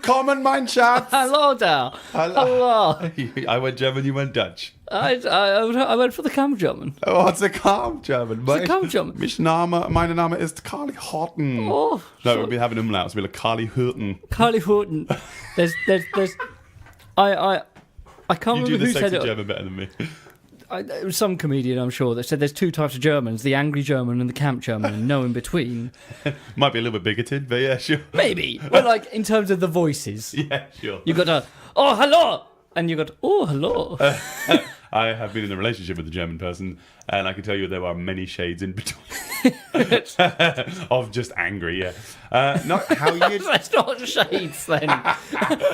Willkommen, mein Schatz. Hello there. Hello. I went German, you went Dutch. I went for the Camp German. Oh, it's a calm German. It's a Camp German. Mein Name ist Carly Horton. Oh, No, we'll be having umlauts. We'll be like Carly Horton. Carly Horton. There's. I can't You do remember the who said sexy it. German better than me. It was some comedian, I'm sure, that said there's two types of Germans: the angry German and the Camp German, and no in between. Might be a little bit bigoted, but yeah, sure. Maybe, but like in terms of the voices, Yeah, sure. you got a oh hello, and you got oh hello. I have been in a relationship with a German person, and I can tell you there are many shades in between of just angry. Yeah, not how you. That's not shades then.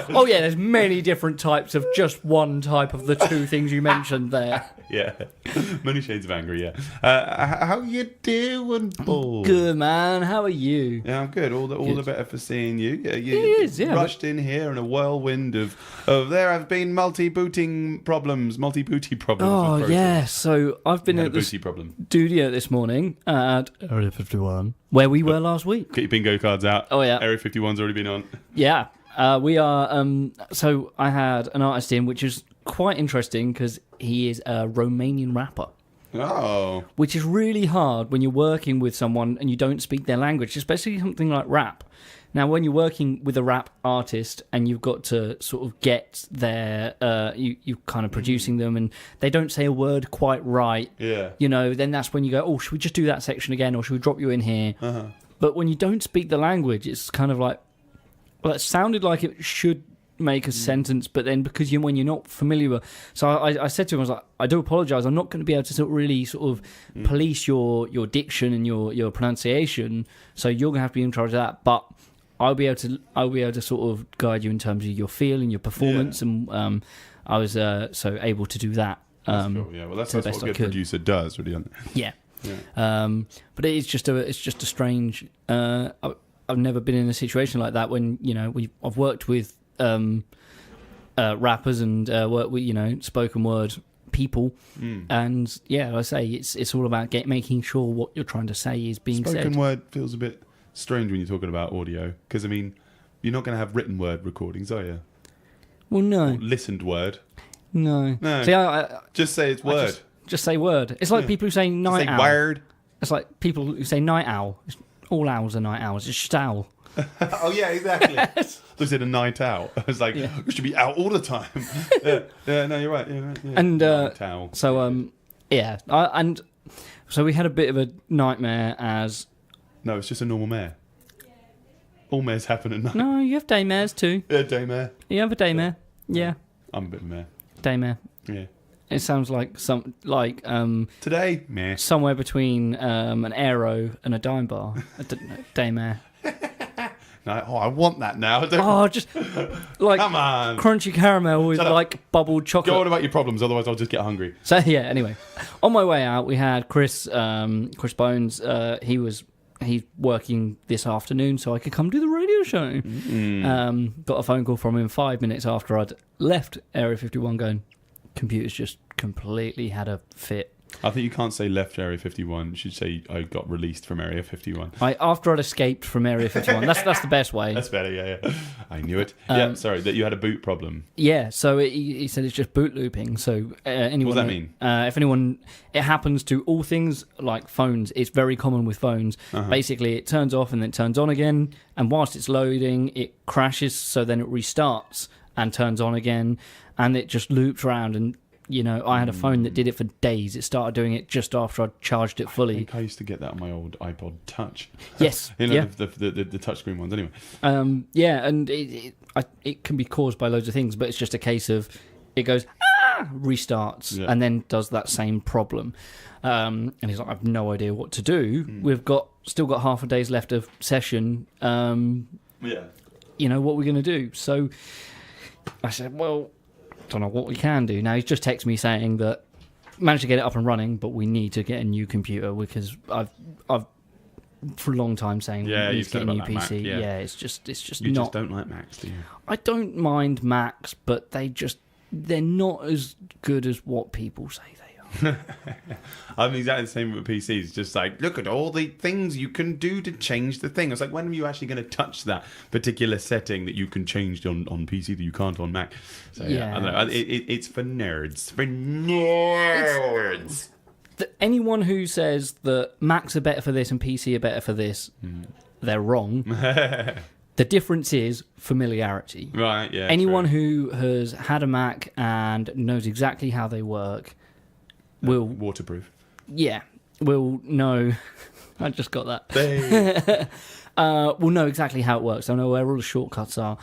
Oh yeah, there's many different types of just one type of the two things you mentioned there. Yeah, many shades of angry. Yeah, how you doing, Paul? Good man, how are you? Yeah, I'm good. All the better for seeing you. Yeah, you It is, yeah, rushed in here in a whirlwind of there have been multi-booty problems. Oh with yeah, so I've been had at a the booty problem. studio this morning at Area 51, where we were last week. Get your bingo cards out. Oh, yeah. Area 51's already been on. Yeah, we are. So I had an artist in, which is quite interesting because he is a Romanian rapper. Oh, Which is really hard when you're working with someone and you don't speak their language, especially something like rap. Now, when you're working with a rap artist and you've got to sort of get their, you kind of producing them and they don't say a word quite right, yeah. you know, then that's when you go, oh, should we just do that section again or should we drop you in here? Uh-huh. But when you don't speak the language, it's kind of like, well, it sounded like it should make a sentence, but then because when you're not familiar with, so I said to him, I was like, I do apologise, I'm not going to be able to sort of really sort of police your diction and your pronunciation, so you're going to have to be in charge of that, but I'll be able to sort of guide you in terms of your feel and your performance, and I was so able to do that. That's cool. Yeah, well, that's to the what a best I good could. producer does, really. Isn't it? Yeah. Yeah. But it's just a strange. I've never been in a situation like that when I've worked with rappers and worked with spoken word people, and I say it's all about making sure what you're trying to say is being said. Spoken word feels a bit strange when you're talking about audio, because I mean, you're not going to have written word recordings, are you? Well, no, Or listened word. no. No. See, I Just say it's word. just say word. It's like people who say night Say owl. word. It's like people who say night owl. All owls are night owls. It's just owl. Oh yeah, exactly. They said a night out. I was like, you should be out all the time. yeah, no, you're right. Yeah, right, yeah. And night owl. so and so we had a bit of a nightmare as. No, it's just a normal mare. All mares happen at night. No, you have daymares too. Yeah, daymare. You have a daymare. Yeah, I'm a bit of a mare. daymare. Yeah. It sounds like Today, meh. somewhere between an aero and a dime bar. I don't know, daymare. No, I want that now. Oh, just like Come on. crunchy caramel with Shut up. like bubbled chocolate. Go on about your problems, otherwise I'll just get hungry. So yeah, anyway, on my way out, we had Chris Bones. He's working this afternoon, so I could come do the radio show. Got a phone call from him 5 minutes after I'd left Area 51, going, computer's just completely had a fit. I think you can't say left Area 51. You should say I got released from Area 51. After I'd escaped from Area 51. That's the best way. That's better, yeah. I knew it. Sorry, that you had a boot problem. Yeah, so he said it's just boot looping. So anyone, What does that mean? If anyone, it happens to all things like phones. It's very common with phones. Basically, it turns off and then it turns on again. And whilst it's loading, it crashes. So then it restarts and turns on again, and it just loops around. And I had a phone that did it for days. It started doing it just after I'd charged it fully. I think I used to get that on my old iPod Touch. Yes, the touchscreen ones, anyway. And it can be caused by loads of things, but it's just a case of it goes restarts and then does that same problem. And he's like, I've no idea what to do. We've still got half a day's left of session. What are we going to do? So I said, well, don't know what we can do. Now he's just texted me saying that managed to get it up and running, but we need to get a new computer because I've for a long time saying we need to get a new PC. Mac, it's just you not. just don't like Macs, do you? I don't mind Macs, but they're not as good as what people say they I'm exactly the same with PCs. Just like, look at all the things you can do to change the thing. It's like, when are you actually going to touch that particular setting that you can change on PC that you can't on Mac? So yeah, I don't know. It's for nerds. For nerds. Anyone who says that Macs are better for this and PC are better for this, they're wrong. The difference is familiarity. Right, yeah. Anyone who has had a Mac and knows exactly how they work will... Waterproof. Yeah, will know... I just got that. Will know exactly how it works. They'll know where all the shortcuts are.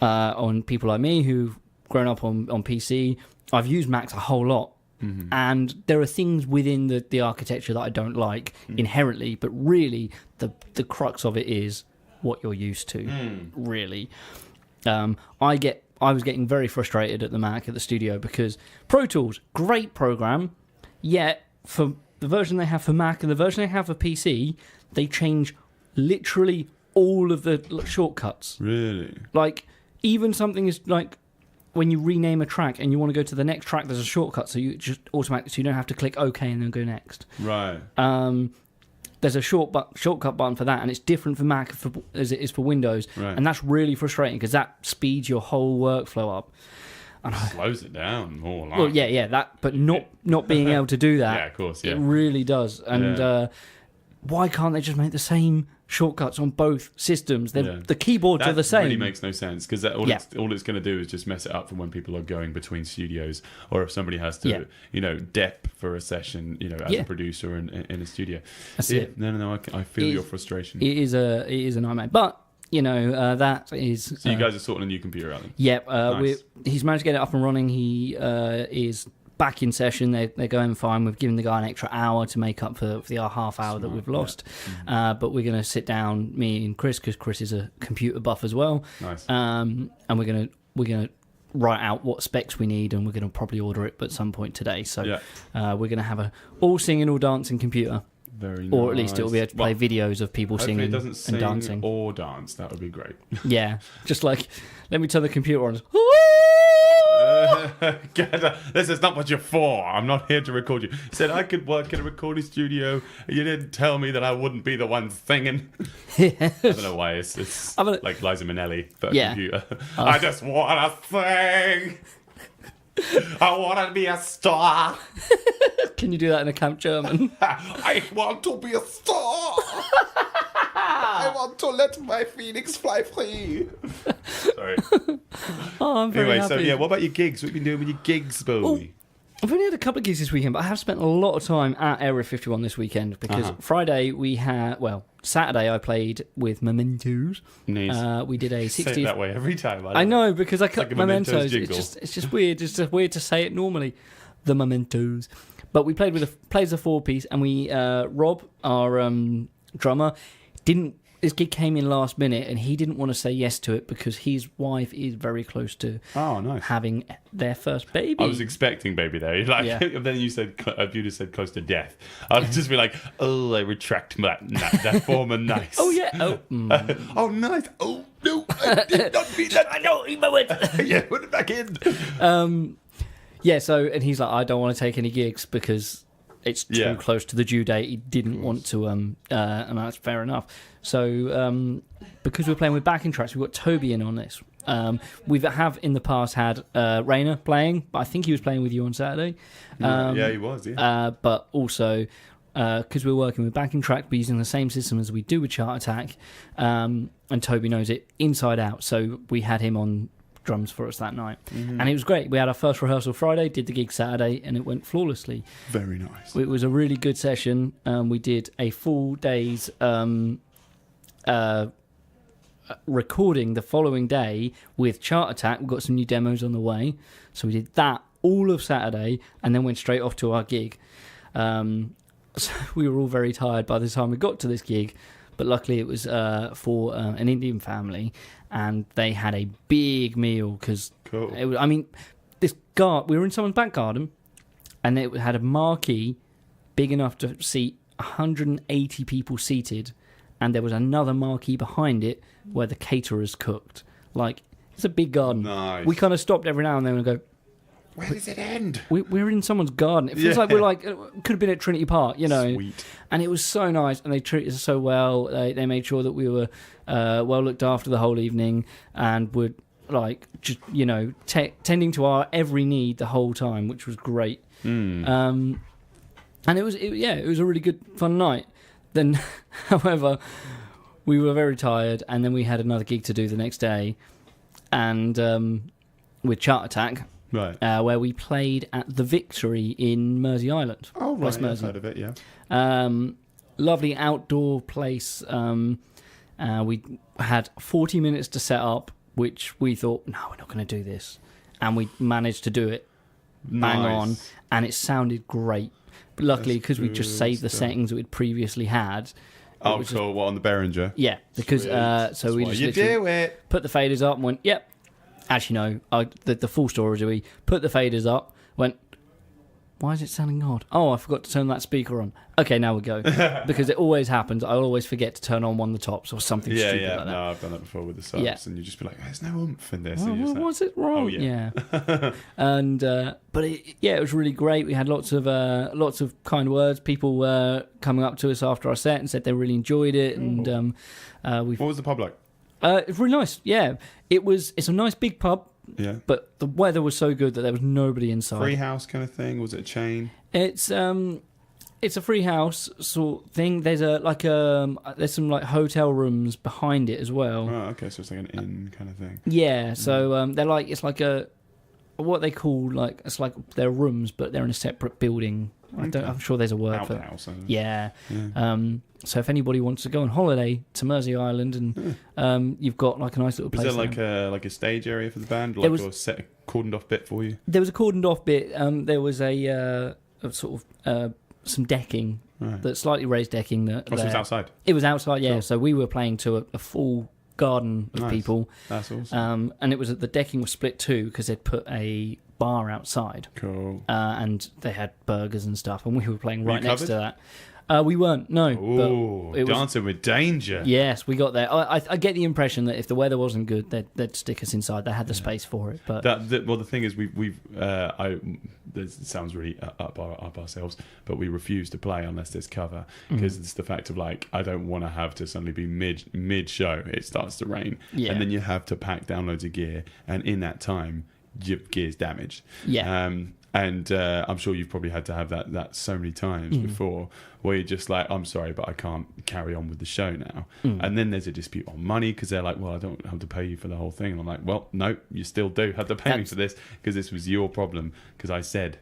On people like me who've grown up on PC, I've used Macs a whole lot. Mm-hmm. And there are things within the architecture that I don't like inherently, but really the crux of it is what you're used to, really. I was getting very frustrated at the Mac at the studio because Pro Tools, great program, yet for the version they have for Mac and the version they have for PC, they change literally all of the shortcuts. Really? Like, even something is like when you rename a track and you want to go to the next track, there's a shortcut, so you just automatically, so you don't have to click OK and then go next. Right. There's a shortcut button for that, and it's different for Mac as it is for Windows, right. And that's really frustrating because that speeds your whole workflow up. Slows it down more. Well, yeah, that, but not being able to do that. Yeah, of course, yeah. It really does. And why can't they just make the same shortcuts on both systems? The keyboards are the same. That really makes no sense because all it's going to do is just mess it up for when people are going between studios, or if somebody has to, dep for a session, as a producer in a studio. That's it. No, I feel your frustration. It is a nightmare, but. That is... So you guys are sorting a new computer out then? Yep. Nice. He's managed to get it up and running. He is back in session. They're going fine. We've given the guy an extra hour to make up for the half hour that we've lost. Yeah. But we're going to sit down, me and Chris, because Chris is a computer buff as well. Nice. And we're going to write out what specs we need, and we're going to probably order it at some point today. So we're going to have a all singing, all dancing computer. Very or nice. at least it'll be able to play videos of people singing it doesn't sing and dancing. Or dance. That would be great. Yeah. Just like, let me turn the computer on. This is not what you're for. I'm not here to record you. You said I could work in a recording studio. You didn't tell me that I wouldn't be the one singing. I don't know why. It's like Liza Minnelli for a computer. I just want to sing. I want to be a star. Can you do that in a Camp German? I want to be a star. I want to let my phoenix fly free. Sorry. I'm very happy. So what about your gigs? What have you been doing with your gigs, Bowie? I've only had a couple of gigs this weekend, but I have spent a lot of time at Area 51 this weekend because Friday Saturday I played with Mementos. Nice. We did a 60th... Say it that way every time. I know, because I cut like Mementos. It's just weird. It's just weird to say it normally. The Mementos. But we played as a 4-piece, and we Rob, our drummer, his gig came in last minute, and he didn't want to say yes to it because his wife is very close to having their first baby. I was expecting baby there. Then you said close to death. I'd just be like, I retract that former nice. Oh yeah. Oh nice. Oh no, I did not mean that. I know. Yeah, put it back in. Yeah. So, and he's like, I don't want to take any gigs because it's too close to the due date. He didn't want to, and that's fair enough. So, because we're playing with backing tracks, we've got Toby in on this. We have in the past had Rainer playing, but I think he was playing with you on Saturday. Yeah, he was. Yeah. But also, because we're working with backing tracks, we're using the same system as we do with Chart Attack, and Toby knows it inside out. So we had him on drums for us that night, and it was great. We had our first rehearsal Friday, did the gig Saturday, and it went flawlessly. Very nice. It was a really good session. We did a full day's recording the following day with Chart Attack. We've got some new demos on the way, so we did that all of Saturday and then went straight off to our gig. So we were all very tired by the time we got to this gig, but luckily it was for an Indian family, and they had a big meal because we were in someone's back garden, and it had a marquee big enough to seat 180 people seated, and there was another marquee behind it where the caterers cooked. Like, it's a big garden. Nice. We kind of stopped every now and then and go, Where does it end? We're in someone's garden. It feels like we're could have been at Trinity Park, Sweet. And it was so nice, and they treated us so well. They made sure that we were well looked after the whole evening, and would just tending to our every need the whole time, which was great. And it was a really good fun night. Then, however, we were very tired, and then we had another gig to do the next day, and with Chart Attack. Right. Where we played at the Victory in Mersey Island. Oh, right. West Mersey. I've heard of it, yeah. Lovely outdoor place. We had 40 minutes to set up, which we thought, no, we're not going to do this. And we managed to do it. Bang on. And it sounded great. But luckily, because we just saved the settings that we'd previously had. Oh, cool. What, on the Behringer? Yeah. Because so we just literally put the faders up and went, yep. Actually, no. The full story is we put the faders up, went, why is it sounding odd? Oh, I forgot to turn that speaker on. Okay, now we go. Because it always happens. I always forget to turn on one of the tops or something stupid like that. No, I've done that before with the subs, and you just be like, there's no oomph in this. Was it wrong? Oh, yeah. And but it was really great. We had lots of kind words. People were coming up to us after our set and said they really enjoyed it. And what was the pub like? It's really nice. Yeah, it's a nice big pub. Yeah, but the weather was so good that there was nobody inside. Free house kind of thing? Was it a chain? It's a free house sort of thing. There's there's some like hotel rooms behind it as well. Oh, okay, so it's like an inn kind of thing. Yeah, so they're like it's like a what they call it's like they're rooms, but they're in a separate building. I'm sure there's a word for it. Yeah. So if anybody wants to go on holiday to Mersey Island and you've got like a nice little place. Was there like a stage area for the band, like a set cordoned off bit for you? There was a cordoned off bit. There was a sort of some decking, that slightly raised decking. That it was outside. It was outside, yeah. Cool. So we were playing to a full garden of people. That's awesome. And it was the decking was split too because they'd put a bar outside. Cool. And they had burgers and stuff, and we were playing right next covered? to that. We weren't, no. Ooh, Dancing with Danger. Yes, we got there. I get the impression that if the weather wasn't good, they'd stick us inside. They had the space for it. But the thing is, this sounds really up ourselves, but we refuse to play unless there's cover because it's the fact of like I don't want to have to suddenly be mid show. It starts to rain, and then you have to pack down loads of gear, and in that time your gear's damaged. Yeah. And I'm sure you've probably had to have that so many times before, where you're just like, I'm sorry, but I can't carry on with the show now. And then there's a dispute on money because they're like, well, I don't have to pay you for the whole thing. And I'm like, well, no, you still do have to pay me for this because this was your problem because I said,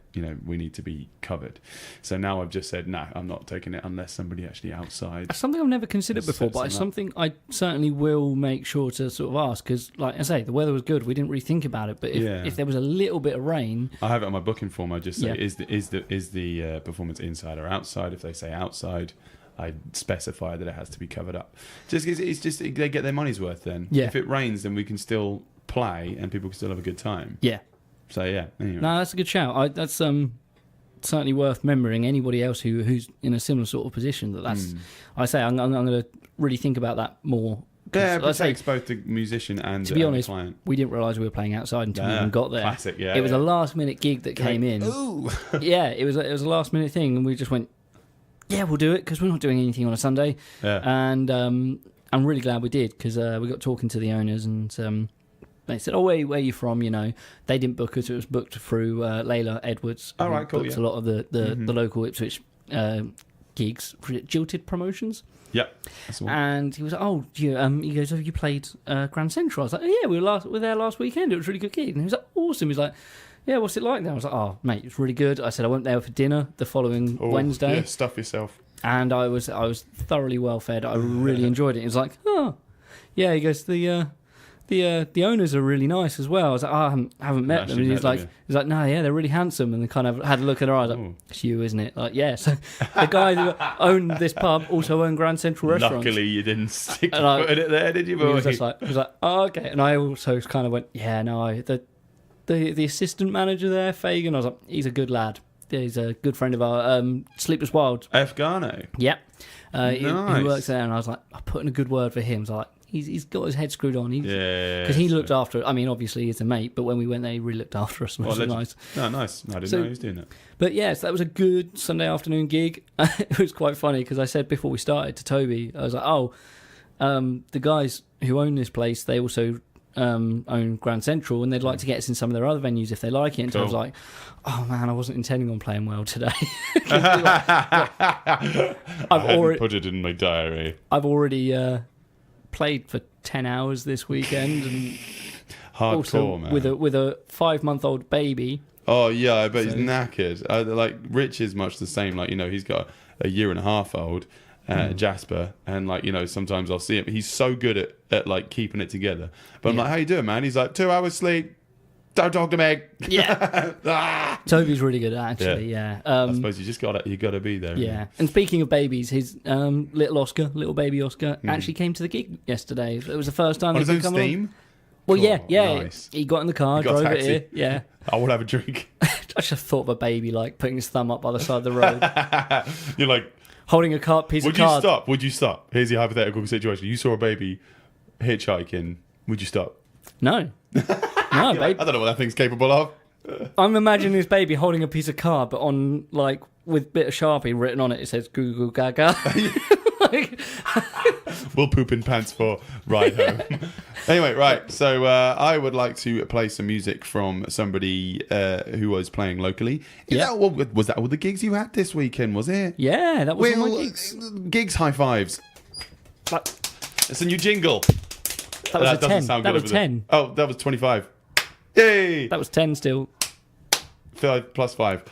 we need to be covered. So now I've just said, no, I'm not taking it unless somebody actually outside. That's something I've never considered before, but it's something I certainly will make sure to sort of ask because, like I say, the weather was good. We didn't really think about it, but if there was a little bit of rain, I have it on my booking form. I just say, is the performance inside or outside? If they say outside, I specify that it has to be covered up. Just it's just they get their money's worth. Then, if it rains, then we can still play and people can still have a good time. Yeah. So anyway. No, that's a good shout. That's certainly worth remembering. Anybody else who's in a similar sort of position, that's. I say I'm going to really think about that more. Yeah, protects both the musician and to be honest, client. We didn't realise we were playing outside until we even got there. Classic, yeah. It was a last minute gig that came in. Ooh. Yeah, it was a last minute thing, and we just went, yeah, we'll do it because we're not doing anything on a Sunday. Yeah. And I'm really glad we did because we got talking to the owners and they said, "Oh, where are you from?" They didn't book us; it was booked through Layla Edwards. Oh, right, cool. Booked a lot of the local Ipswich gigs, Jilted Promotions. Yep. That's the one. And he was like, "Oh, he goes, have you played Grand Central?" I was like, "Oh, yeah, we were there last weekend. It was a really good gig." And he was like, "Awesome." He's like, "Yeah, what's it like now?" I was like, "Oh, mate, it's really good." I said I went there for dinner the following Wednesday. Yeah, stuff yourself. And I was thoroughly well fed. I really enjoyed it. He was like, "Oh, yeah." He goes, the owners are really nice as well. I was like, I haven't met them. And he's like, no, yeah, they're really handsome. And they kind of had a look at her eyes, like, it's you, isn't it? Like, yeah. So the guy who owned this pub also owned Grand Central Restaurants. Luckily, you didn't stick your foot in it there, did you, boy? He was like, oh, okay. And I also kind of went, yeah, no, the assistant manager there, Fagan, I was like, he's a good lad. He's a good friend of our Sleepless Wild. Afghano. Yep. Nice. He works there, and I was like, I put in a good word for him. So I was like, he's got his head screwed on. Because he looked after. I mean, obviously he's a mate, but when we went there, he really looked after us, which was nice. No, nice. No, I didn't know he was doing that. But yes, that was a good Sunday afternoon gig. It was quite funny because I said before we started to Toby, I was like, the guys who own this place, they also own Grand Central, and they'd like to get us in some of their other venues if they like it. And I was like, oh man, I wasn't intending on playing well today. I hadn't put it in my diary. I've already played for 10 hours this weekend, and hardcore, also man. with a 5-month-old baby. Oh yeah, I bet he's knackered. Like Rich is much the same. Like, you know, he's got a 1.5-year-old. Jasper, and like, you know, sometimes I'll see him. He's so good at like keeping it together. But I'm like, how you doing, man? He's like, 2 hours sleep. Don't talk to me. Yeah. Toby's really good actually. Yeah. I suppose you gotta be there. Yeah. And speaking of babies, his little baby Oscar, actually came to the gig yesterday. It was the first time. On his own steam. Well, yeah. Nice. He got in the car, drove it here. Yeah. I will have a drink. I just thought of a baby like putting his thumb up by the side of the road. You're like. Holding a piece of card. Would you stop? Here's your hypothetical situation. You saw a baby hitchhiking. Would you stop? No. No, baby. I don't know what that thing's capable of. I'm imagining this baby holding a piece of card, but on, like, with a bit of Sharpie written on it, it says goo goo gaga. We'll poop in pants for ride home. Anyway, right. So I would like to play some music from somebody who was playing locally. Was that all the gigs you had this weekend, was it? Yeah, that was all my gigs. Gigs high fives. It's a new jingle. That was a 10. That was 10. Oh, that was 25. Yay! That was 10 still. 5 plus 5.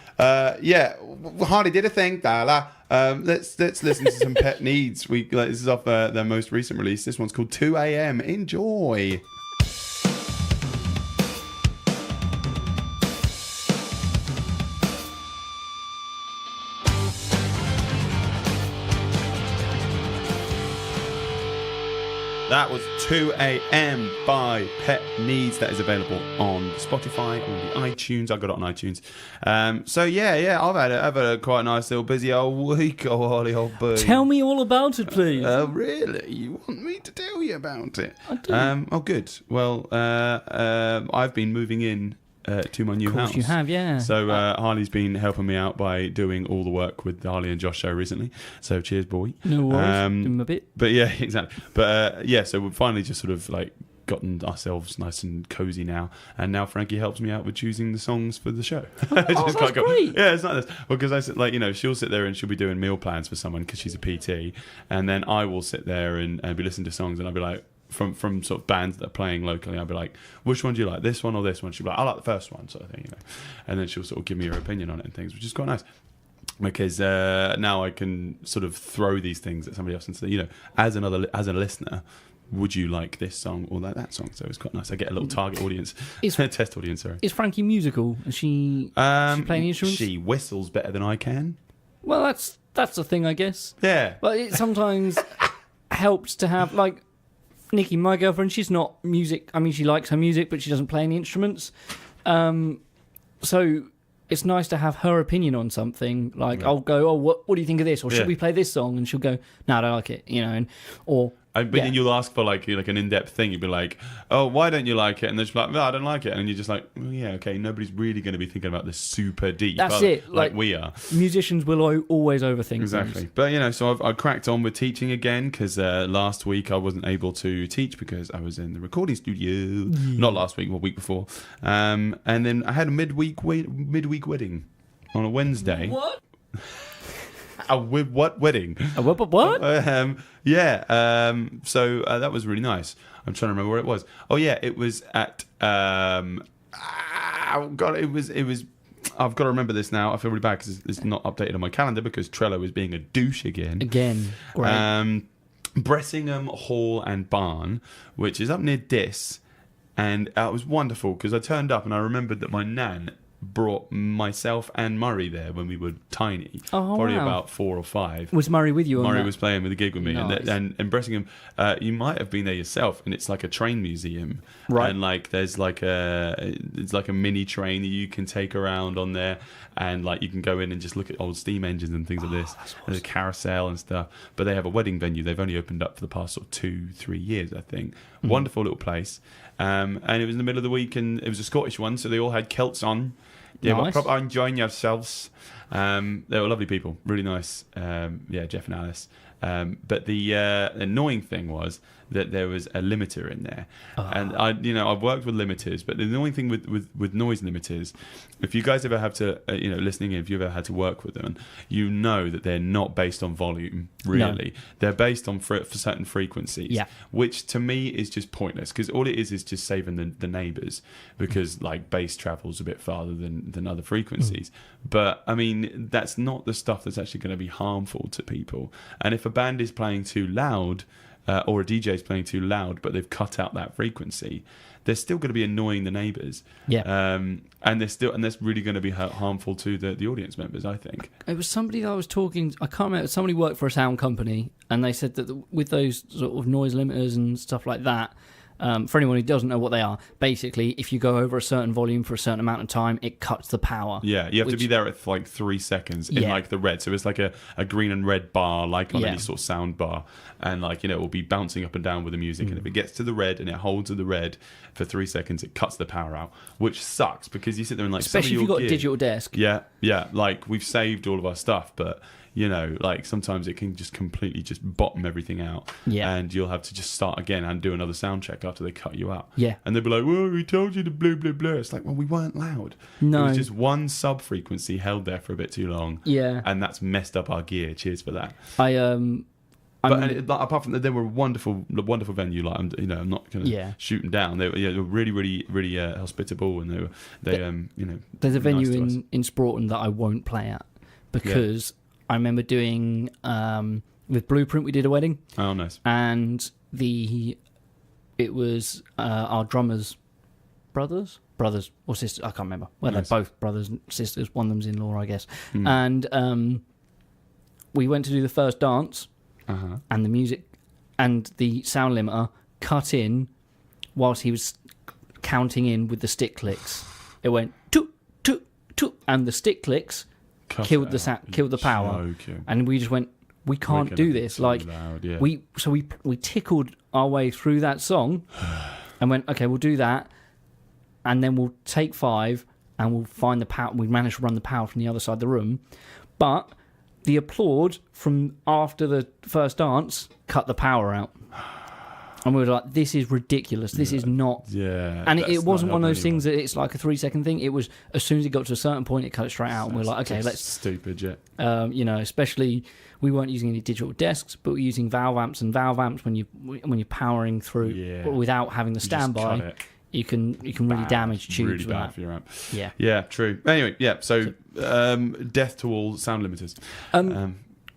Yeah, Hardy did a thing. Let's listen to some Pet Needs. This is off their most recent release. This one's called 2 a.m. Enjoy. That was 2 a.m. by Pet Needs. That is available on Spotify, on the iTunes. I got it on iTunes. So yeah, I've had a quite nice little busy old week. Oh, Holly, old boy. Tell me all about it, please. Really? You want me to tell you about it? I do. Oh, good. Well, I've been moving in to my new house. Of course you have, yeah. So Harley's been helping me out by doing all the work with the Harley and Josh show recently. So cheers, boy. No worries. Give him a bit. But yeah, exactly. But yeah, so we've finally just sort of like gotten ourselves nice and cozy now, and now Frankie helps me out with choosing the songs for the show. That's great. Yeah, it's like this. Well, because I said, like, you know, she'll sit there and she'll be doing meal plans for someone because she's a PT, and then I will sit there and be listening to songs, and I'll be like, from sort of bands that are playing locally, I'll be like, which one do you like, this one or this one? She'll be like, I like the first one, sort of thing, you know. And then she'll sort of give me her opinion on it and things, which is quite nice. Because now I can sort of throw these things at somebody else and say, you know, as a listener, would you like this song or like that song? So it's quite nice. I get a little target audience, test audience. Sorry. Is Frankie musical? Is she playing instruments? She whistles better than I can. Well, that's the thing, I guess. Yeah. But it sometimes helps to have, like, Nikki, my girlfriend, she's not music. I mean, she likes her music, but she doesn't play any instruments. So it's nice to have her opinion on something. Like, yeah. I'll go, oh, what do you think of this? Or should we play this song? And she'll go, no, I don't like it, you know. But then you'll ask for like an in-depth thing. You'll be like, oh, why don't you like it? And then she'll be like, no, I don't like it. And then you're just like, well, yeah, okay, nobody's really going to be thinking about this super deep. That's it. Like we are. Musicians will always overthink exactly. things. But, you know, so I cracked on with teaching again because last week I wasn't able to teach because I was in the recording studio. Not last week, but the week before. And then I had a midweek wedding on a Wednesday. What? What wedding? What? Yeah. So that was really nice. I'm trying to remember where it was. Oh yeah, it was at. God, it was. I've got to remember this now. I feel really bad because it's not updated on my calendar because Trello is being a douche again. Great. Bressingham Hall and Barn, which is up near Diss, and it was wonderful because I turned up and I remembered that my nan brought myself and Murray there when we were tiny. Oh, probably wow. about 4 or 5. Was Murray with you on Murray that? was playing with a gig with me. Nice. And Bressingham, you might have been there yourself, and it's like a train museum. Right. And like there's like it's like a mini train that you can take around on there, and like you can go in and just look at old steam engines and things like this. That's awesome. There's a carousel and stuff. But they have a wedding venue. They've only opened up for the past sort of 2-3 years, I think. Wonderful little place. And it was in the middle of the week, and it was a Scottish one, so they all had kilts on. They were Nice. proper enjoying yourselves. They were lovely people, really nice. Jeff and Alice. But the annoying thing was that there was a limiter in there, and I've worked with limiters, but the annoying thing with noise limiters, if you guys ever have to, listening in, if you've ever had to work with them, you know that they're not based on volume, really. No. They're based on for certain frequencies, which to me is just pointless, because all it is just saving the neighbours, because like bass travels a bit farther than other frequencies. But I mean, that's not the stuff that's actually going to be harmful to people. And if a band is playing too loud, or a DJ is playing too loud, but they've cut out that frequency, they're still going to be annoying the neighbours. And that's really going to be harmful to the audience members, I think. It was somebody that I was talking. I can't remember. Somebody worked for a sound company, and they said that with those sort of noise limiters and stuff like that. For anyone who doesn't know what they are, basically, if you go over a certain volume for a certain amount of time, it cuts the power. Yeah, you have to be there at like 3 seconds in like the red. So it's like a green and red bar, like on any sort of sound bar. And like, it will be bouncing up and down with the music. And if it gets to the red and it holds to the red for 3 seconds, it cuts the power out, which sucks, because you sit there and like... Especially if you've got a digital desk. Yeah, like we've saved all of our stuff, but... like sometimes it can just completely just bottom everything out, and you'll have to just start again and do another sound check after they cut you out. And they'll be like, well, we told you to blah blah blah. It's like, well, we weren't loud. No, it was just one sub frequency held there for a bit too long. And that's messed up our gear. Cheers for that. Apart from that, they were a wonderful venue. Like, I'm not going to shoot them down. They were really, really, really hospitable, and there's a venue in Sproughton that I won't play at, because I remember doing with Blueprint. We did a wedding. Oh, nice. And it was our drummer's brothers or sisters. I can't remember. Well, nice. They're both brothers and sisters. One of them's in-law, I guess. And we went to do the first dance, and the music and the sound limiter cut in whilst he was counting in with the stick clicks. It went toot toot toot, and the stick clicks killed the power. Joking. And we just went, we can't do this. Like loud, we tickled our way through that song and went, okay, we'll do that, and then we'll take 5 and we'll find the power. We managed to run the power from the other side of the room, but the applaud from after the first dance cut the power out. And we were like, this is ridiculous. This is not... Yeah. And it wasn't one of those things that it's like a 3-second thing. It was, as soon as it got to a certain point, it cut it straight out. And we were like, okay, let's... Stupid, yeah. Especially, we weren't using any digital desks, but we're using valve amps. And valve amps, when you're powering through without having the standby, you can really damage tubes. Really with bad that. for your amp. Yeah. Yeah, true. Anyway, so death to all sound limiters.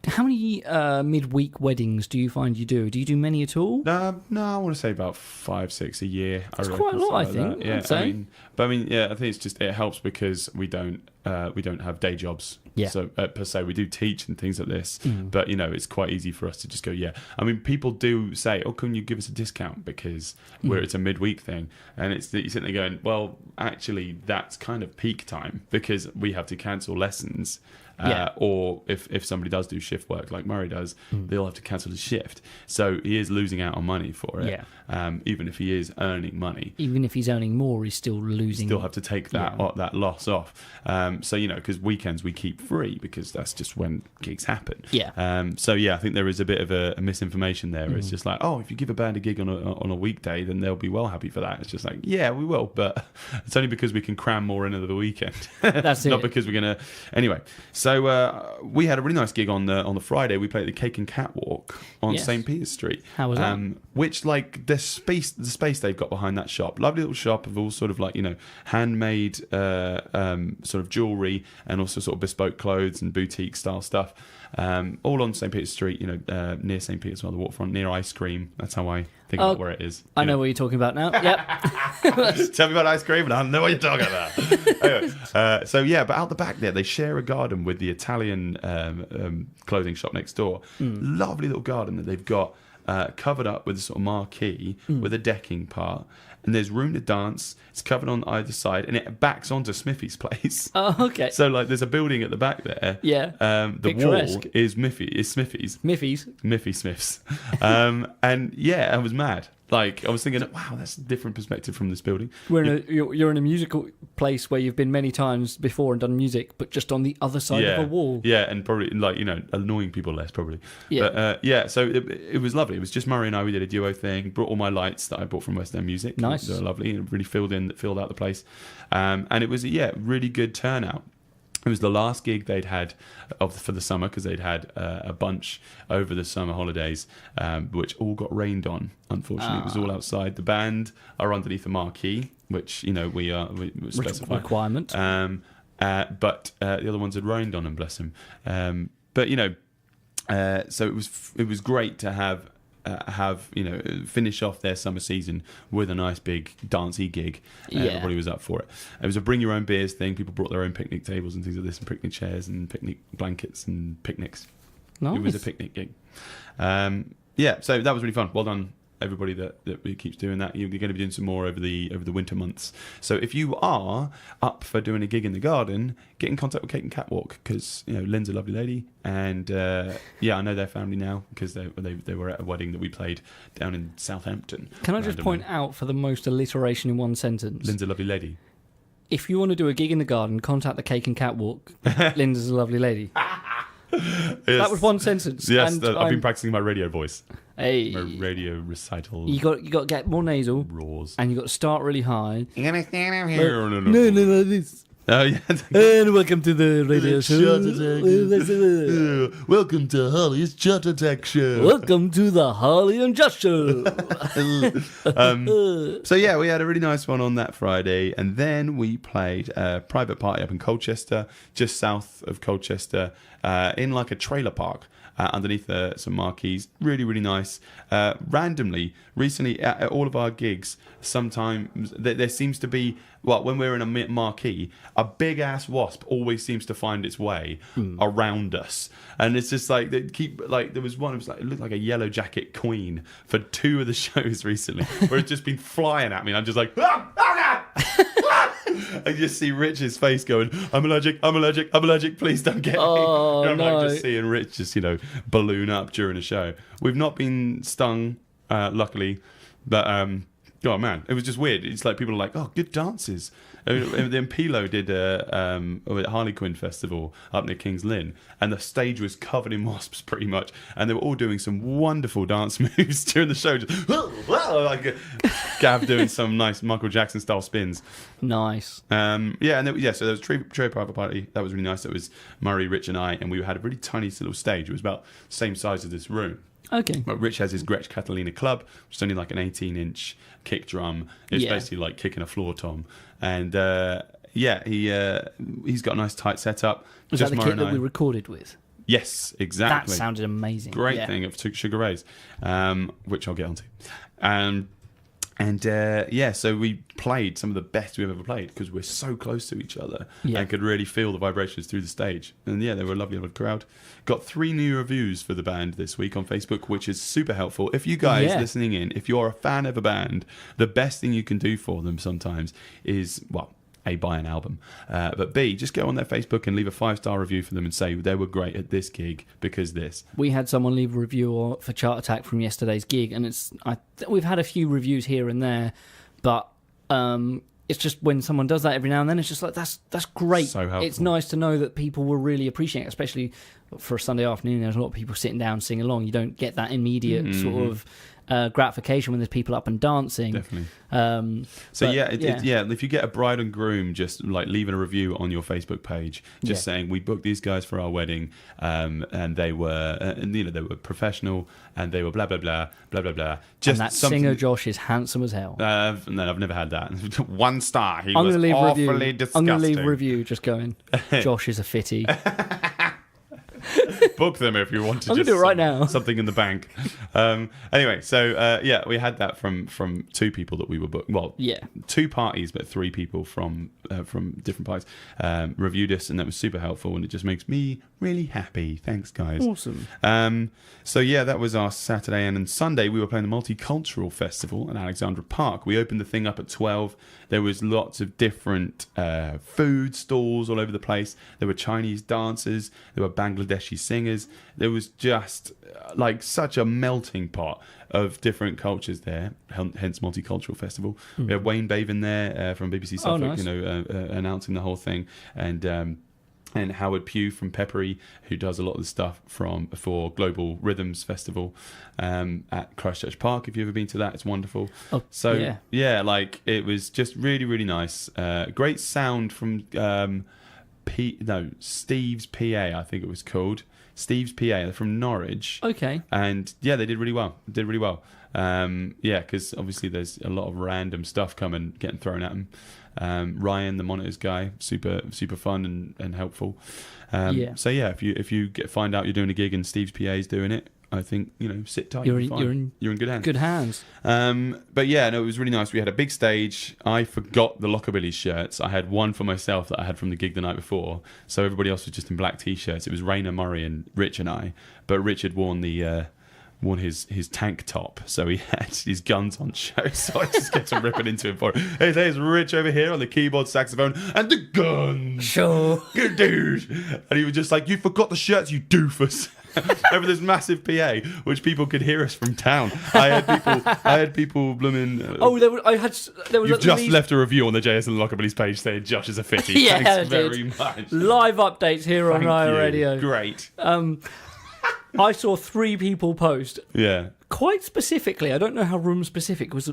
How many midweek weddings do you find you do? Do you do many at all? No, I want to say about 5-6 a year. That's quite a lot, I think. Yeah, I think it's just, it helps because we don't have day jobs. Yeah. So per se, we do teach and things like this, but it's quite easy for us to just go. Yeah. I mean, people do say, "Oh, can you give us a discount because it's a midweek thing?" And it's that you're sitting there going, "Well, actually, that's kind of peak time because we have to cancel lessons." Or if somebody does do shift work like Murray does, they'll have to cancel his shift. So he is losing out on money for it. Even if he is earning money. Even if he's earning more, he's still losing. Still have to take that loss off. Because weekends we keep free because that's just when gigs happen. I think there is a bit of a misinformation there. It's just like, oh, if you give a band a gig on a weekday, then they'll be well happy for that. It's just like, yeah, we will, but it's only because we can cram more into the weekend. That's Not because we're gonna. Anyway. So we had a really nice gig on the Friday. We played at the Cake and Catwalk on St. Peter's Street. How was that? Which, like, the space they've got behind that shop, lovely little shop of all sort of like handmade sort of jewellery and also sort of bespoke bespoke clothes and boutique style stuff. All on St. Peter's Street, near St. Peter's, the waterfront, near ice cream. That's how I think about where it is. I know what you're talking about now. Yep. Tell me about ice cream and I know what you're talking about. Anyway, but out the back there, they share a garden with the Italian clothing shop next door. Lovely little garden that they've got covered up with a sort of marquee with a decking part. And there's room to dance. It's covered on either side, and it backs onto Smithy's place. Oh, okay. So, there's a building at the back there. Yeah. The wall is Smithy's. Miffy Smith's. And yeah, I was mad. I was thinking, wow, that's a different perspective from this building. You're in a musical place where you've been many times before and done music, but just on the other side of a wall. Yeah, and probably annoying people less probably. Yeah. But so it was lovely. It was just Murray and I. We did a duo thing. Brought all my lights that I bought from West End Music. Nice. They were lovely and really filled out the place. And it was really good turnout. It was the last gig they'd had for the summer because they'd had a bunch over the summer holidays, which all got rained on. Unfortunately, it was all outside. The band are underneath the marquee, which we specify requirement. But the other ones had rained on them, bless them. So it was great to have finish off their summer season with a nice big dancey gig. Everybody was up for it. It was a bring your own beers thing. People brought their own picnic tables and things like this, and picnic chairs and picnic blankets and picnics. Nice. It was a picnic gig. So that was really fun. Well done, everybody that keeps doing that. You're going to be doing some more over the winter months. So if you are up for doing a gig in the garden, get in contact with Kate and Catwalk because Lynn's a lovely lady, and I know their family now because they were at a wedding that we played down in Southampton. Can I just point out for the most alliteration in one sentence? Lynn's a lovely lady. If you want to do a gig in the garden, contact the Cake and Catwalk. Lynn's a lovely lady. Yes. That was one sentence. Yes, and I've been practicing my radio voice. Hey, my radio recital. You got to get more nasal. Roars. And you got to start really high. You're gonna stand up here. No, this. Oh yeah. And welcome to the radio show. Welcome to Holly's Jut Attack Show. Welcome to the Harley and Just Show. So yeah, we had a really nice one on that Friday, and then we played a private party up in Colchester, just south of Colchester, in like a trailer park. Underneath some marquees. Really, really nice. Randomly, recently, at all of our gigs, sometimes there seems to be, when we're in a marquee, a big-ass wasp always seems to find its way around us. And it's just like, there was one, it looked like a yellow jacket queen for 2 of the shows recently, where it's just been flying at me, and I'm just like, I just see Rich's face going, I'm allergic, please don't get me. I'm just seeing Rich just, balloon up during a show. We've not been stung, luckily, but, oh man, it was just weird. It's like people are like, oh, good dances. The Impilo did a Harlequin festival up near King's Lynn, and the stage was covered in wasps pretty much, and they were all doing some wonderful dance moves during the show, just like Gav doing some nice Michael Jackson style spins. Nice. So there was a trio private party. That was really nice. It was Murray, Rich and I, and we had a really tiny little stage. It was about the same size as this room. Okay. But Rich has his Gretsch Catalina Club, which is only like an 18-inch kick drum. It's basically like kicking a floor tom. And he's got a nice tight setup. Was that the kit that we recorded with? Yes, exactly. That sounded amazing. Great thing of Sugar Ray's, which I'll get onto. So we played some of the best we've ever played because we're so close to each other and could really feel the vibrations through the stage. And they were a lovely little crowd. Got 3 new reviews for the band this week on Facebook, which is super helpful. If you guys listening in, if you're a fan of a band, the best thing you can do for them sometimes is, A, buy an album, but B, just go on their Facebook and leave a 5-star review for them and say they were great at this gig because this. We had someone leave a review for Chart Attack from yesterday's gig, and we've had a few reviews here and there, but it's just when someone does that every now and then, it's just like that's great. So helpful. It's nice to know that people will really appreciate it, especially for a Sunday afternoon. There's a lot of people sitting down singing along. You don't get that immediate sort of gratification when there's people up and dancing. Definitely. So if you get a bride and groom, just like leaving a review on your Facebook page, just saying we booked these guys for our wedding, and they were, they were professional, and they were blah blah blah blah blah blah. Just and that singer Josh is handsome as hell. No, I've never had that. 1 star. He I'm was awfully disgusting. I'm going to leave a review just going, Josh is a fitty. Book them if you want to. I'm going to do it right now. Something in the bank. Anyway, so we had that from 2 people that we were booked. Well, 2 parties, but 3 people from different parties reviewed us, and that was super helpful, and it just makes me really happy. Thanks, guys. Awesome. So that was our Saturday, and on Sunday we were playing the Multicultural Festival at Alexandra Park. We opened the thing up at 12. There was lots of different food stalls all over the place. There were Chinese dancers. There were Bangladeshi singers. There was just like such a melting pot of different cultures there, hence Multicultural Festival. We had Wayne Bavin there from BBC Suffolk, nice. Announcing the whole thing, and Howard Pugh from Peppery, who does a lot of the stuff for Global Rhythms Festival at Christchurch Park. If you've ever been to that, it's wonderful. It was just really, really nice. Great sound from Steve's PA, I think it was called. Steve's PA. They're from Norwich. Okay. And they did really well. Because obviously there's a lot of random stuff getting thrown at them. Ryan, the monitors guy, super super fun and helpful. If you find out you're doing a gig and Steve's PA is doing it, I think sit tight. You're in good hands. Good hands. It was really nice. We had a big stage. I forgot the Lockerbillies shirts. I had one for myself that I had from the gig the night before. So everybody else was just in black t-shirts. It was Raina Murray and Rich and I, but Rich had worn his tank top, so he had his guns on show, so I just kept on ripping into him for it. Hey, there's Rich over here on the keyboard, saxophone, and the guns. Sure. Good dude. And he was just like, you forgot the shirts, you doofus. Over this massive PA, which people could hear us from town. I had people blooming. You've just left a review on the JS and the Lockerbillies page saying Josh is a fitty. Yeah, thanks very much. Live updates here on Raya Radio. Great. I saw 3 people post. Yeah. Quite specifically, I don't know how room specific was.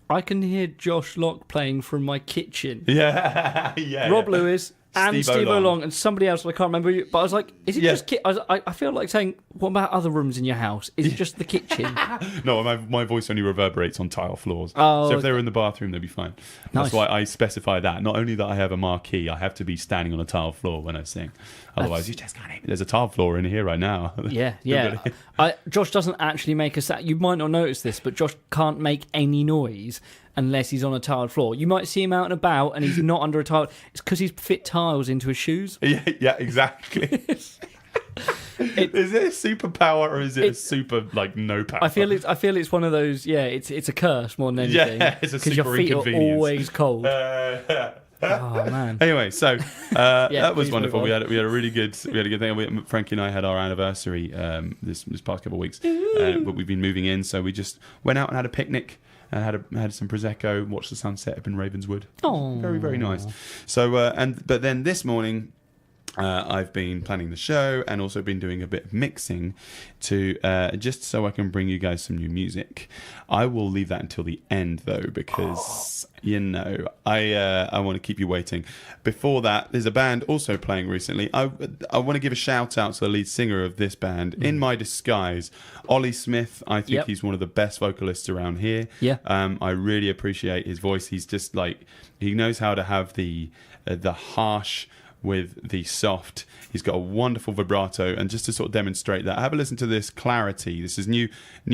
I can hear Josh Locke playing from my kitchen. Yeah. Rob Lewis. And Steve O'Long and somebody else, I can't remember. But I was like, is it just... I feel like saying, what about other rooms in your house? Is it just the kitchen? No, my voice only reverberates on tile floors. Oh, so if they were in the bathroom, they'd be fine. Nice. That's why I specify that. Not only that I have a marquee, I have to be standing on a tile floor when I sing. Otherwise, you just can't even... There's a tile floor in here right now. Yeah. Josh doesn't actually make a sound. You might not notice this, but Josh can't make any noise unless he's on a tiled floor. You might see him out and about and he's not under a tile. It's because he's fit tiles into his shoes. Yeah, exactly. Is it a superpower or is it a super no power? I feel it's one of those. Yeah, it's a curse more than anything. Yeah, it's a super your feet inconvenience. Are always cold. Oh man. Anyway, so that was wonderful. We had a really good thing. Frankie and I had our anniversary this past couple of weeks, but we've been moving in, so we just went out and had a picnic. And had some prosecco, watched the sunset up in Ravenswood. Oh, very very nice. So but then this morning, I've been planning the show and also been doing a bit of mixing to just so I can bring you guys some new music. I will leave that until the end though because I want to keep you waiting. Before that, there's a band also playing recently. I want to give a shout out to the lead singer of this band, In My Disguise, Ollie Smith. I think he's one of the best vocalists around here. Yeah. I really appreciate his voice. He's just he knows how to have the harsh with the soft. He's got a wonderful vibrato, and just to sort of demonstrate that, have a listen to this Clarity. This is new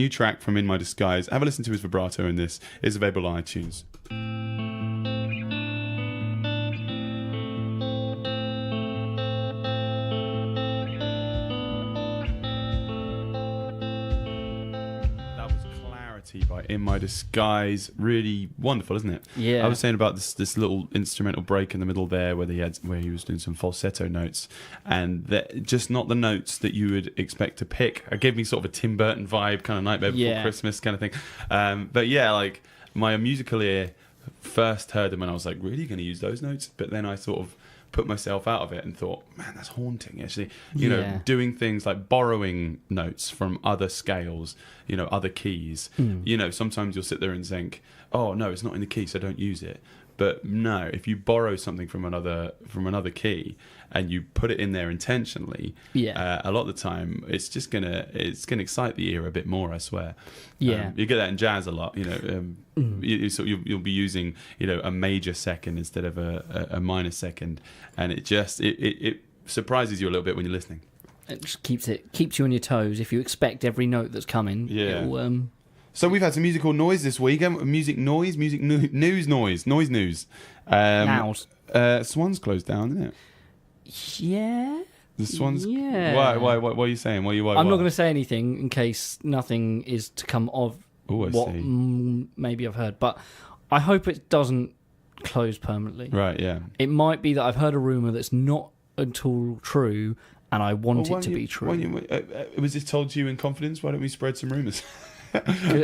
track from In My Disguise. Have a listen to his vibrato in this. It's available on iTunes. By In My Disguise, really wonderful, isn't it? Yeah. I was saying about this little instrumental break in the middle there where he was doing some falsetto notes, and just not the notes that you would expect to pick. It gave me sort of a Tim Burton vibe, kind of Nightmare Before Christmas kind of thing. But yeah, my musical ear first heard them and I was like, really going to use those notes? But then I sort of put myself out of it and thought, man, that's haunting. Actually, you know, doing things like borrowing notes from other scales, you know, other keys. You know, sometimes you'll sit there and think, oh no, it's not in the key, so don't use it. But no, if you borrow something from another key and you put it in there intentionally, a lot of the time it's gonna excite the ear a bit more. I swear. You get that in jazz a lot. You know, you'll be using, you know, a major second instead of a minor second, and it surprises you a little bit when you're listening. It just keeps you on your toes. If you expect every note that's coming, it'll, So we've had some musical noise this week. Music news. Nows. Swan's closed down, isn't it? Yeah. The Swan's. Yeah. Why? What are you saying? Why? I'm not going to say anything in case nothing is to come of what maybe I've heard, but I hope it doesn't close permanently. Right. Yeah. It might be that I've heard a rumor that's not at all true, and I want it to be true. Was this told to you in confidence? Why don't we spread some rumors?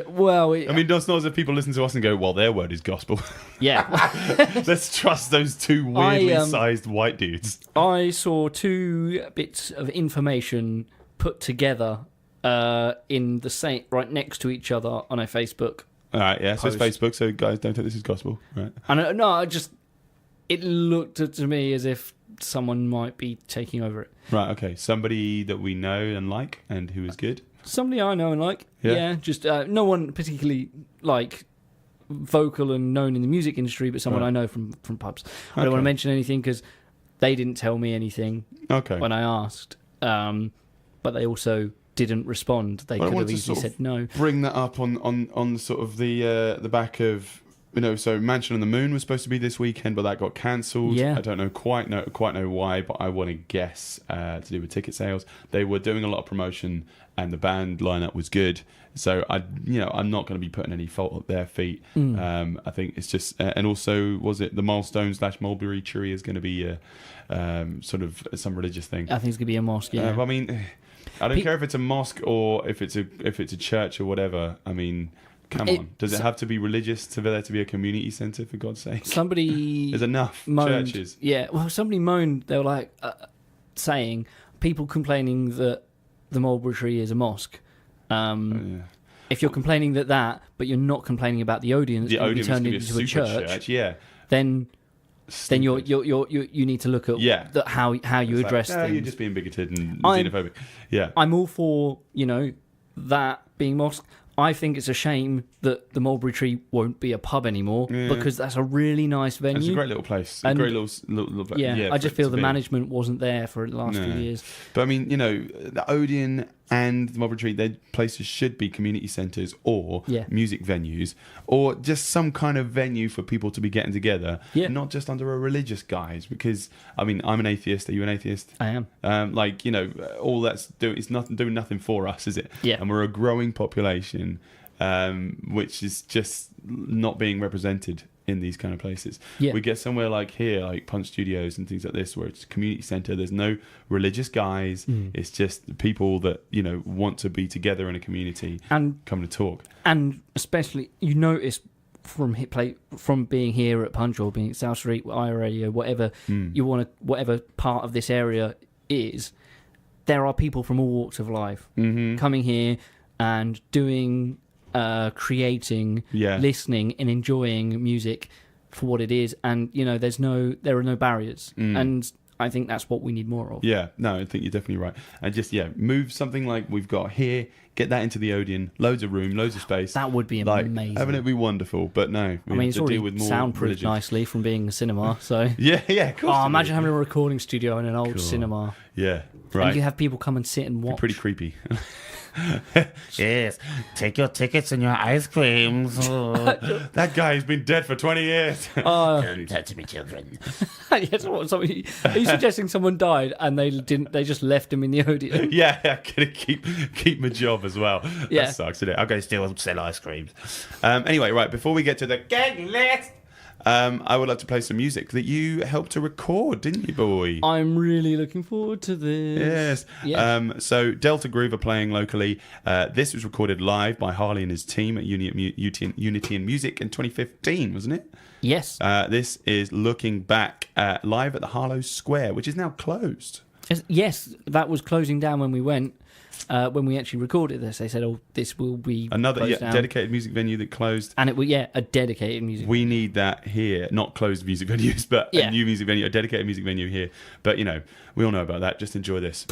Well, I mean, it's not as if people listen to us and go, well, their word is gospel. Yeah. Let's trust those two weirdly sized white dudes. I saw two bits of information put together in the same, right next to each other on a Facebook. All right, yeah, so it's Facebook, so guys, don't take this as gospel. Right. And it looked to me as if someone might be taking over it. Right, okay. Somebody that we know and like and who is good. Somebody I know and like. Yeah, just no one particularly like vocal and known in the music industry, but someone I know from pubs. I don't want to mention anything because they didn't tell me anything when I asked. But they also didn't respond. They could have easily said no. Bring that up on sort of the back of, you know, so Mansion on the Moon was supposed to be this weekend, but that got cancelled. Yeah. I don't quite know why, but I want to guess to do with ticket sales. They were doing a lot of promotion, and the band lineup was good. So I'm not going to be putting any fault at their feet. I think it's just, and also was it the Milestone / Mulberry Tree is going to be sort of some religious thing. I think it's going to be a mosque. Yeah. I mean, I don't care if it's a mosque or if it's a church or whatever. I mean. Come on. Does it have to be religious for there to be a community centre, for God's sake? Somebody There's enough moaned, churches. Yeah, well, somebody moaned. They were like saying, people complaining that the Mulberry Tree is a mosque. If you're complaining but you're not complaining about the Odeon that's going to be turned into a church, then you need to look at how you address things. You're just being bigoted and xenophobic. Yeah, I'm all for that being mosque. I think it's a shame that the Mulberry Tree won't be a pub anymore because that's a really nice venue. It's a great little place. A great little place. Yeah, I just feel the management wasn't there for the last few years. But I mean, the Odeon and the Mulberry Tree, their places should be community centres or music venues or just some kind of venue for people to be getting together, not just under a religious guise. Because, I mean, I'm an atheist. Are you an atheist? I am. All that's doing is doing nothing for us, is it? Yeah. And we're a growing population, which is just not being represented in these kind of places. We get somewhere like here, like Punch Studios and things like this, where it's a community centre. There's no religious guys. It's just people that want to be together in a community and come to talk. And especially, you notice from being here at Punch or being at South Street, iRadio, whatever whatever part of this area is, there are people from all walks of life coming here and doing. Creating, listening, and enjoying music for what it is, and there are no barriers, and I think that's what we need more of. Yeah, no, I think you're definitely right. And just move something like we've got here, get that into the Odeon, loads of room, loads of space. That would be amazing. Haven't it be wonderful? But no, I mean, it's already deal with more soundproofed nicely from being a cinema. So yeah, of course. Imagine having a recording studio in an old cinema. Yeah, right. And you have people come and sit and watch. Pretty creepy. Yes, take your tickets and your ice creams. That guy's been dead for 20 years. Don't touch me, children. Yes, are you suggesting someone died and they didn't? They just left him in the Odeon? Yeah, gonna keep my job as well. That sucks, isn't it? I'm going to still sell ice creams. Anyway, right before we get to the gang list. I would like to play some music that you helped to record, didn't you, boy? I'm really looking forward to this. Yes. Yeah. So Delta Groove are playing locally. This was recorded live by Harley and his team at Unity and Music in 2015, wasn't it? Yes. This is looking back live at the Harlow Square, which is now closed. Yes, that was closing down when we went. When we actually recorded this, they said, "Oh, this will be another down. dedicated music venue that closed." And it was a dedicated music. We need that here, not closed music venues, but a new music venue, a dedicated music venue here. But we all know about that. Just enjoy this.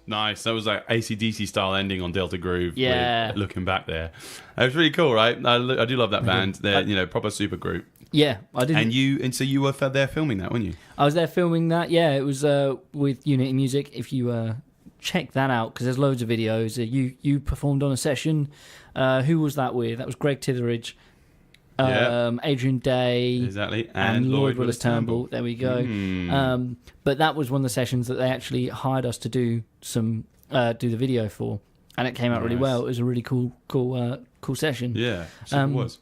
Nice. That was like AC/DC style ending on Delta Groove. Yeah. Looking back there. It was really cool, right? I do love that band. They're proper super group. Yeah, I did. And so you were there filming that, weren't you? I was there filming that. Yeah, it was with Unity Music. If you check that out, because there's loads of videos. You performed on a session. Who was that with? That was Greg Titheridge. Adrian Day, exactly, and Lloyd Willis Turnbull. There we go. But that was one of the sessions that they actually hired us to do the video for, and it came out really well. It was a really cool session. Yeah, it was.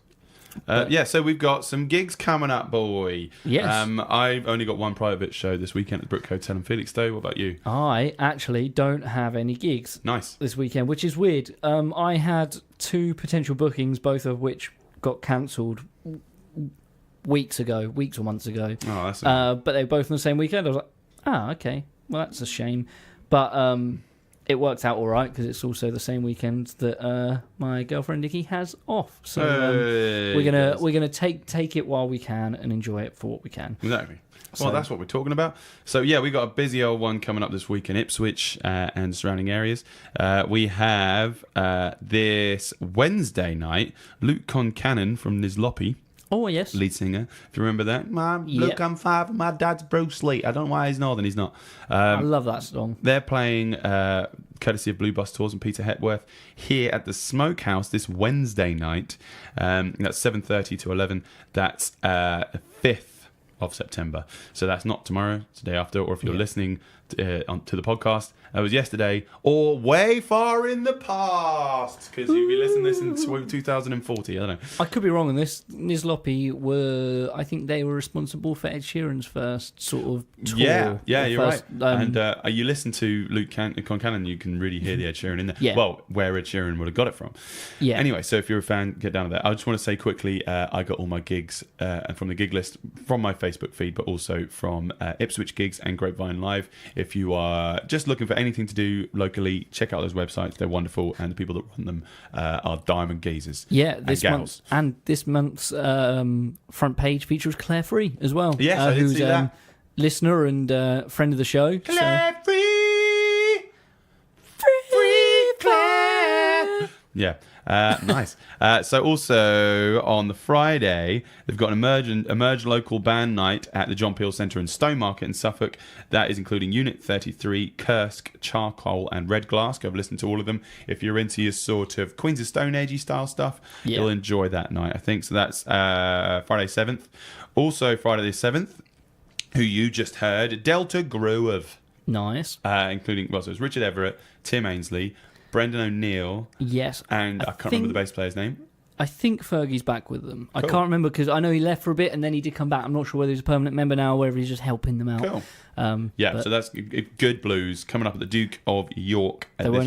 So we've got some gigs coming up, boy. Yes. I've only got one private show this weekend at the Brook Hotel in Felixstowe. What about you? I actually don't have any gigs. Nice. This weekend, which is weird. I had 2 potential bookings, both of which got cancelled weeks or months ago. Oh, that's but they were both on the same weekend. I was like, okay, well, that's a shame. But it worked out all right because it's also the same weekend that my girlfriend Nikki has off. So we're gonna take it while we can and enjoy it for what we can. Exactly. Well, that's what we're talking about. So, we got a busy old one coming up this week in Ipswich and surrounding areas. We have this Wednesday night, Luke Concannon from Nisloppy. Oh, yes. Lead singer. If you remember that. Luke, I'm 5 and my dad's Bruce Lee. I don't know why he's northern. He's not. I love that song. They're playing, courtesy of Blue Bus Tours and Peter Hepworth, here at the Smokehouse this Wednesday night. That's 7:30 to 11. That's 5th of September. So that's not tomorrow, it's the day after, or if you're listening to the podcast, it was yesterday or way far in the past, because you'll be listening to this in 2040. I don't know. I could be wrong on this. Nisloppy I think they were responsible for Ed Sheeran's first sort of tour. Yeah, you're right. And you listen to Luke Concannon, you can really hear the Ed Sheeran in there. Yeah. Well, where Ed Sheeran would have got it from. Yeah. Anyway, so if you're a fan, get down to that. I just want to say quickly, I got all my gigs from the gig list from my Facebook feed, but also from Ipswich Gigs and Grapevine Live. If you are just looking for anything to do locally, check out those websites. They're wonderful, and the people that run them are diamond gazers. Yeah, this month's front page features Claire Free as well. Yes, I did see that. Listener and friend of the show. Claire Free, free Claire. Yeah. Nice. So also on the Friday, they've got an Emerge local band night at the John Peel Centre in Stowmarket in Suffolk. That is including Unit 33, Kursk, Charcoal and Red Glass. Go have a listen to all of them. If you're into your sort of Queens of Stone Agey style stuff, you'll enjoy that night, I think. So that's Friday 7th. Also Friday the 7th, who you just heard, Delta Groove. Nice. Including, so it's Richard Everett, Tim Ainsley, Brendan O'Neill. Yes. And I can't remember the bass player's name. I think Fergie's back with them. Cool. I can't remember because I know he left for a bit and then he did come back. I'm not sure whether he's a permanent member now or whether he's just helping them out. Cool. So that's good blues coming up at the Duke of York. They won't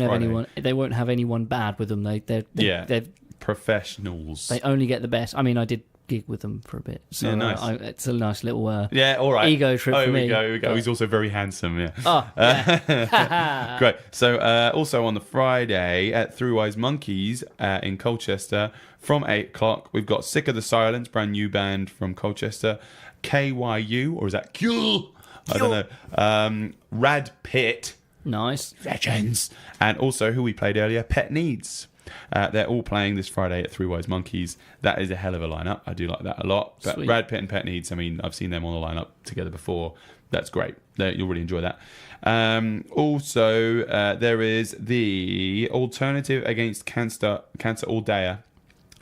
have anyone bad with them. They're professionals. They only get the best. I mean, I did gig with them for a bit, so nice. It's a nice little all right. ego trip for me. Here we go. He's also very handsome. Yeah. Oh, yeah. Great. So also on the Friday at Throughwise Monkeys in Colchester from 8 o'clock, we've got Sick of the Silence, brand new band from Colchester. KYU, or is that Q? I don't know. Rad Pit. Nice. Legends. And also who we played earlier, Pet Needs. They're all playing this Friday at Throughwise Monkeys. That is a hell of a lineup. I do like that a lot. But Sweet. Rad Pit and Pet Needs, I mean, I've seen them on the lineup together before. That's great. You'll really enjoy that. Also, there is the Alternative Against Cancer All Dayer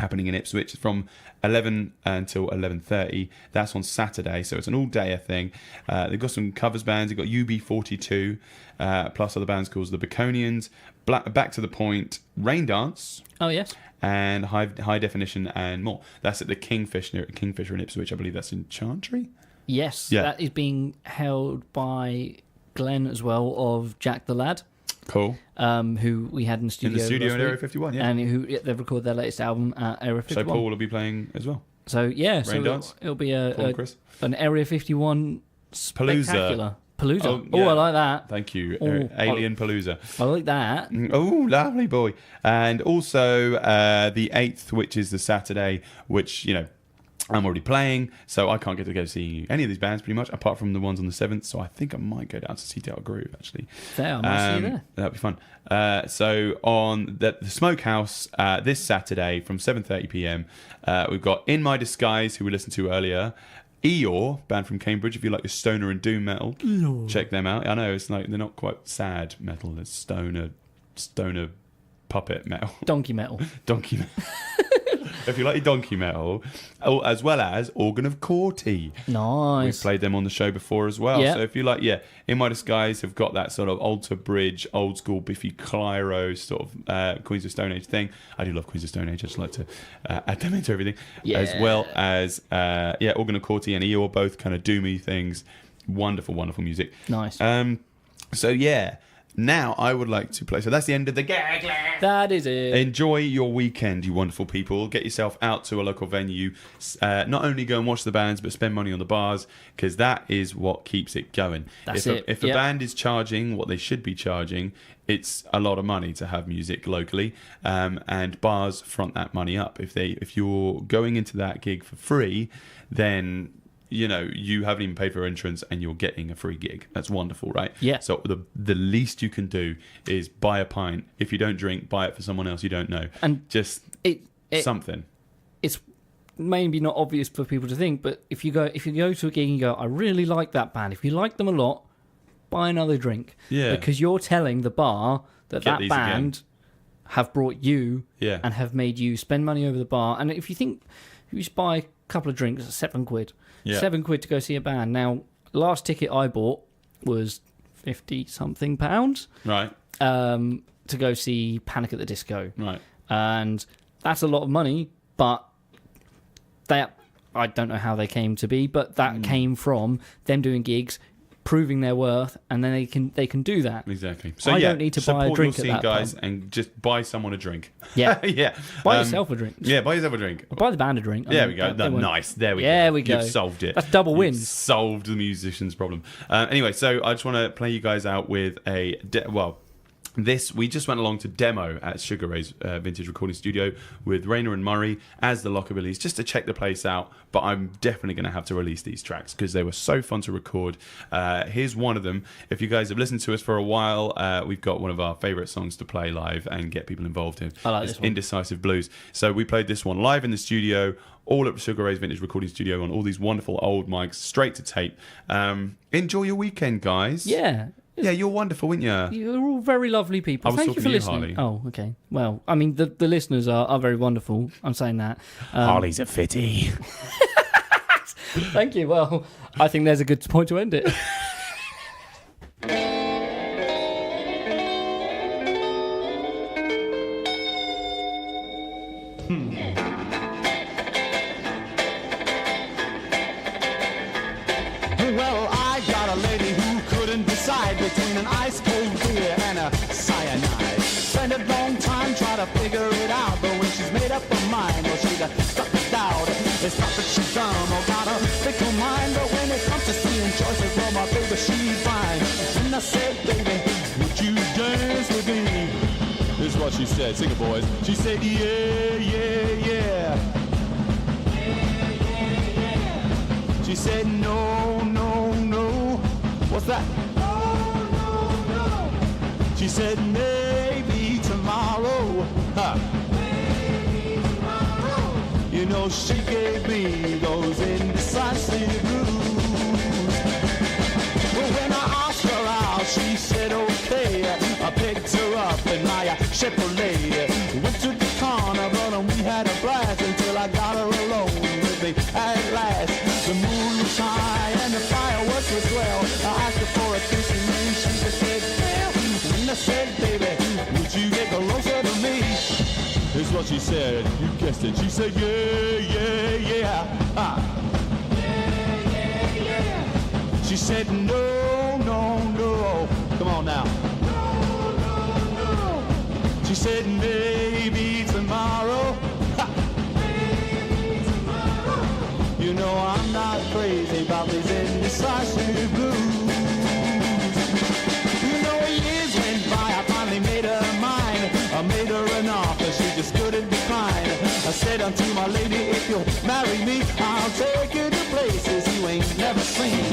happening in Ipswich from 11 until 11:30. That's on Saturday, so it's an all-dayer thing. They've got some covers bands. They've got UB42, plus other bands called the Baconians, Back to the Point, Rain Dance. Oh, yes. And high Definition and more. That's at the Kingfisher in Ipswich. I believe that's in Chantry. Yes, that is being held by Glenn as well of Jack the Lad. Cool. Who we had in the studio. In Area 51, yeah. And they've recorded their latest album at Area 51. So Paul will be playing as well. So, yeah. Rain Dance. It'll be an Area 51 spectacular. Palooza. Oh, yeah. I like that. Thank you. Alien Palooza. I like that. Oh, lovely boy. And also the 8th, which is the Saturday, which, I'm already playing, so I can't get to go see any of these bands pretty much, apart from the ones on the 7th. So I think I might go down to see Delta Groove, actually. Fair, I might see you there. That'd be fun. So on the Smokehouse this Saturday from 7:30 p.m, we've got In My Disguise, who we listened to earlier. Eeyore, band from Cambridge. If you like your stoner and doom metal, check them out. I know it's like they're not quite sad metal. It's stoner puppet metal. Donkey metal. Donkey metal. If you like your donkey metal, as well as Organ of Corty. Nice. We've played them on the show before as well. Yep. So if you like, In My Disguise have got that sort of Alter Bridge, old school Biffy Clyro sort of Queens of Stone Age thing. I do love Queens of Stone Age. I just like to add them into everything. Yeah. As well as, Organ of Corty and Eeyore, both kind of doomy things. Wonderful, wonderful music. Nice. So, yeah. Now I would like to play. So that's the end of the gag. That is it. Enjoy your weekend, you wonderful people. Get yourself out to a local venue. Not only go and watch the bands, but spend money on the bars, because that is what keeps it going. That's If a band is charging what they should be charging, it's a lot of money to have music locally, and bars front that money up. If you're going into that gig for free, then you haven't even paid for entrance and you're getting a free gig. That's wonderful, right? Yeah. So the least you can do is buy a pint. If you don't drink, buy it for someone else you don't know. And just something. It's maybe not obvious for people to think, but if you go to a gig and you go, I really like that band. If you like them a lot, buy another drink. Yeah. Because you're telling the bar that band again have brought you and have made you spend money over the bar. And if you just buy a couple of drinks, £7. Yeah. £7 to go see a band. Now, last ticket I bought was £50-something. Right. To go see Panic at the Disco. Right. And that's a lot of money, but I don't know how they came to be, but that came from them doing gigs, proving their worth, and then they can do that. Exactly. So I don't need to buy a drink at that guys, pub. and just buy someone a drink. Yeah. Yeah. Buy yourself a drink. Yeah, buy yourself a drink. Or buy the band a drink. There we go. Nice. There we go. Yeah, we go. You've solved it. That's double wins. You've solved the musician's problem. Anyway, so I just want to play you guys out with we just went along to demo at Sugar Ray's vintage recording studio with Rayner and Murray as the Lockerbillies, just to check the place out. But I'm definitely going to have to release these tracks because they were so fun to record. Here's one of them. If you guys have listened to us for a while, we've got one of our favourite songs to play live and get people involved in. I like this one. Indecisive Blues. So we played this one live in the studio, all at Sugar Ray's vintage recording studio on all these wonderful old mics, straight to tape. Enjoy your weekend, guys. Yeah. Yeah, you're wonderful, weren't you? You're all very lovely people. Thank you for listening. Harley. Oh, okay. Well, I mean, the listeners are very wonderful. I'm saying that. Harley's a fitty. Thank you. Well, I think there's a good point to end it. Well, I got a lady who couldn't decide between an ice cold beer and a cyanide. Spent a long time trying to figure it out, but when she's made up her mind, well, she's stuck it out. It's not that she's dumb or got a fickle mind, but when it comes to seeing choices, well, my baby, she's fine. And I said, baby, would you dance with me? This is what she said. Sing it, boys. She said, yeah, yeah, yeah. She said, no, no, no. What's that? No, no, no. She said, maybe tomorrow. Huh. Maybe tomorrow. You know, she gave me those indecisive blues. But when I asked her out, she said, okay. I picked her up in my Chevrolet. Went to the carnival and we had a blast. what she said. You guessed it. She said, yeah, yeah, yeah. Yeah, yeah, yeah. She said, no, no, no. Come on now. No, no, no. She said, maybe tomorrow. Maybe tomorrow. You know I'm not crazy about these indecisive blues. You know years went by, I finally made her mine. I made her an offer, she just couldn't decline. I said unto my lady, if you'll marry me, I'll take you to places you ain't never seen.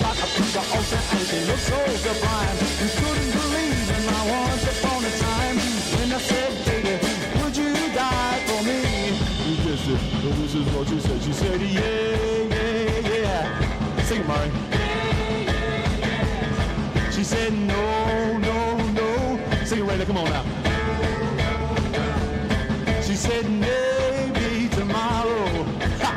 Like up to the ocean and she looked so sublime. You couldn't believe in my once upon a time. When I said, baby, would you die for me? You guessed it, but this is what she said. She said, yeah, yeah, yeah. Sing it, Murray. She said, no, no, no. Sing it, Rayla, come on now. She said, maybe tomorrow. Ha!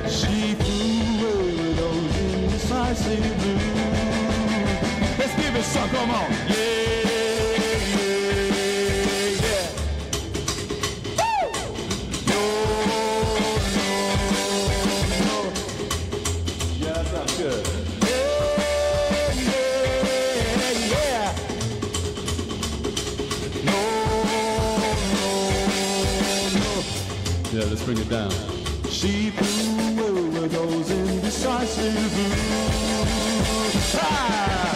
She flew over those indecisive blues. Let's give it some, come on. Yeah, yeah, yeah. Woo! No, no, no. Yeah, that sounds good. Yeah, let's bring it down. She flew over those indecisive blues. Ah!